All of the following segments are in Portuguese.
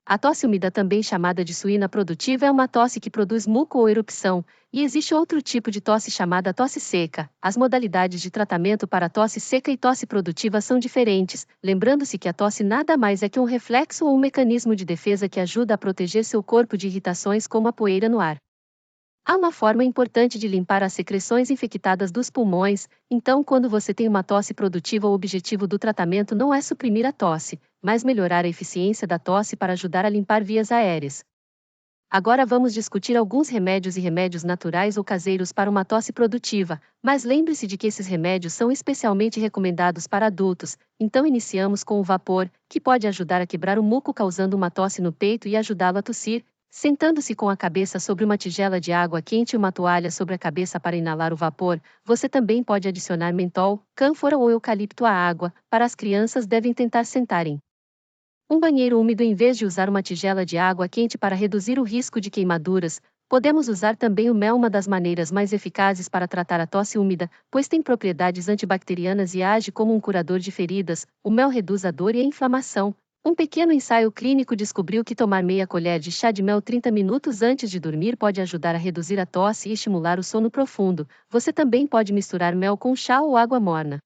A tosse úmida, também chamada de suína produtiva, é uma tosse que produz muco ou erupção, e existe outro tipo de tosse chamada tosse seca. As modalidades de tratamento para tosse seca e tosse produtiva são diferentes, lembrando-se que a tosse nada mais é que um reflexo ou um mecanismo de defesa que ajuda a proteger seu corpo de irritações como a poeira no ar. Há uma forma importante de limpar as secreções infectadas dos pulmões, então quando você tem uma tosse produtiva, o objetivo do tratamento não é suprimir a tosse, mas melhorar a eficiência da tosse para ajudar a limpar vias aéreas. Agora vamos discutir alguns remédios e remédios naturais ou caseiros para uma tosse produtiva, mas lembre-se de que esses remédios são especialmente recomendados para adultos, então iniciamos com o vapor, que pode ajudar a quebrar o muco causando uma tosse no peito e ajudá-lo a tossir. Sentando-se com a cabeça sobre uma tigela de água quente e uma toalha sobre a cabeça para inalar o vapor, você também pode adicionar mentol, cânfora ou eucalipto à água. Para as crianças, devem tentar sentarem um banheiro úmido em vez de usar uma tigela de água quente para reduzir o risco de queimaduras. Podemos usar também o mel, uma das maneiras mais eficazes para tratar a tosse úmida, pois tem propriedades antibacterianas e age como um curador de feridas. O mel reduz a dor e a inflamação. Um pequeno ensaio clínico descobriu que tomar meia colher de chá de mel 30 minutos antes de dormir pode ajudar a reduzir a tosse e estimular o sono profundo. Você também pode misturar mel com chá ou água morna.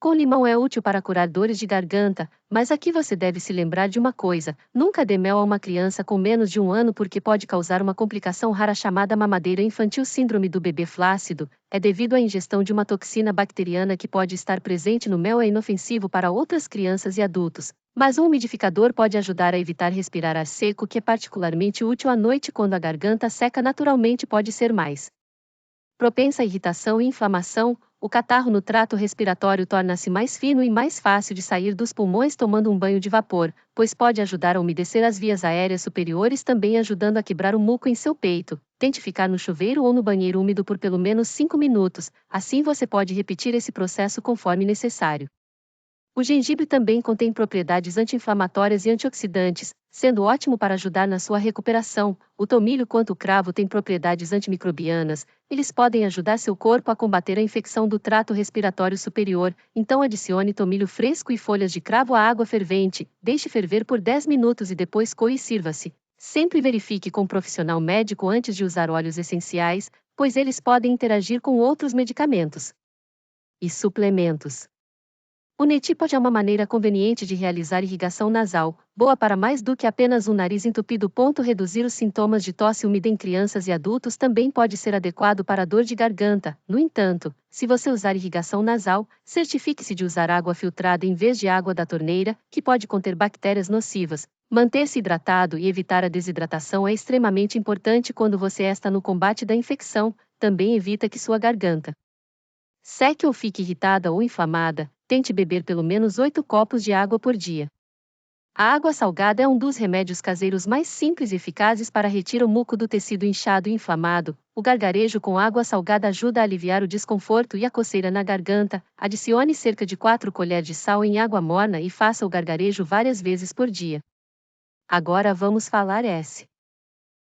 Com limão é útil para curar dores de garganta, mas aqui você deve se lembrar de uma coisa: nunca dê mel a uma criança com menos de 1 ano porque pode causar uma complicação rara chamada mamadeira infantil. Síndrome do bebê flácido é devido à ingestão de uma toxina bacteriana que pode estar presente no mel. É inofensivo para outras crianças e adultos, mas um umidificador pode ajudar a evitar respirar ar seco, que é particularmente útil à noite quando a garganta seca naturalmente pode ser mais propensa à irritação e inflamação. O catarro no trato respiratório torna-se mais fino e mais fácil de sair dos pulmões tomando um banho de vapor, pois pode ajudar a umedecer as vias aéreas superiores, também ajudando a quebrar o muco em seu peito. Tente ficar no chuveiro ou no banheiro úmido por pelo menos 5 minutos, assim você pode repetir esse processo conforme necessário. O gengibre também contém propriedades anti-inflamatórias e antioxidantes, sendo ótimo para ajudar na sua recuperação. O tomilho quanto o cravo têm propriedades antimicrobianas, eles podem ajudar seu corpo a combater a infecção do trato respiratório superior, então adicione tomilho fresco e folhas de cravo à água fervente, deixe ferver por 10 minutos e depois coe e sirva-se. Sempre verifique com um profissional médico antes de usar óleos essenciais, pois eles podem interagir com outros medicamentos e suplementos. O Netipod é uma maneira conveniente de realizar irrigação nasal, boa para mais do que apenas um nariz entupido. Reduzir os sintomas de tosse úmida em crianças e adultos também pode ser adequado para a dor de garganta. No entanto, se você usar irrigação nasal, certifique-se de usar água filtrada em vez de água da torneira, que pode conter bactérias nocivas. Manter-se hidratado e evitar a desidratação é extremamente importante quando você está no combate da infecção. Também evita que sua garganta seque ou fique irritada ou inflamada. Tente beber pelo menos 8 copos de água por dia. A água salgada é um dos remédios caseiros mais simples e eficazes para retirar o muco do tecido inchado e inflamado. O gargarejo com água salgada ajuda a aliviar o desconforto e a coceira na garganta. Adicione cerca de 4 colheres de sal em água morna e faça o gargarejo várias vezes por dia. Agora vamos falar S.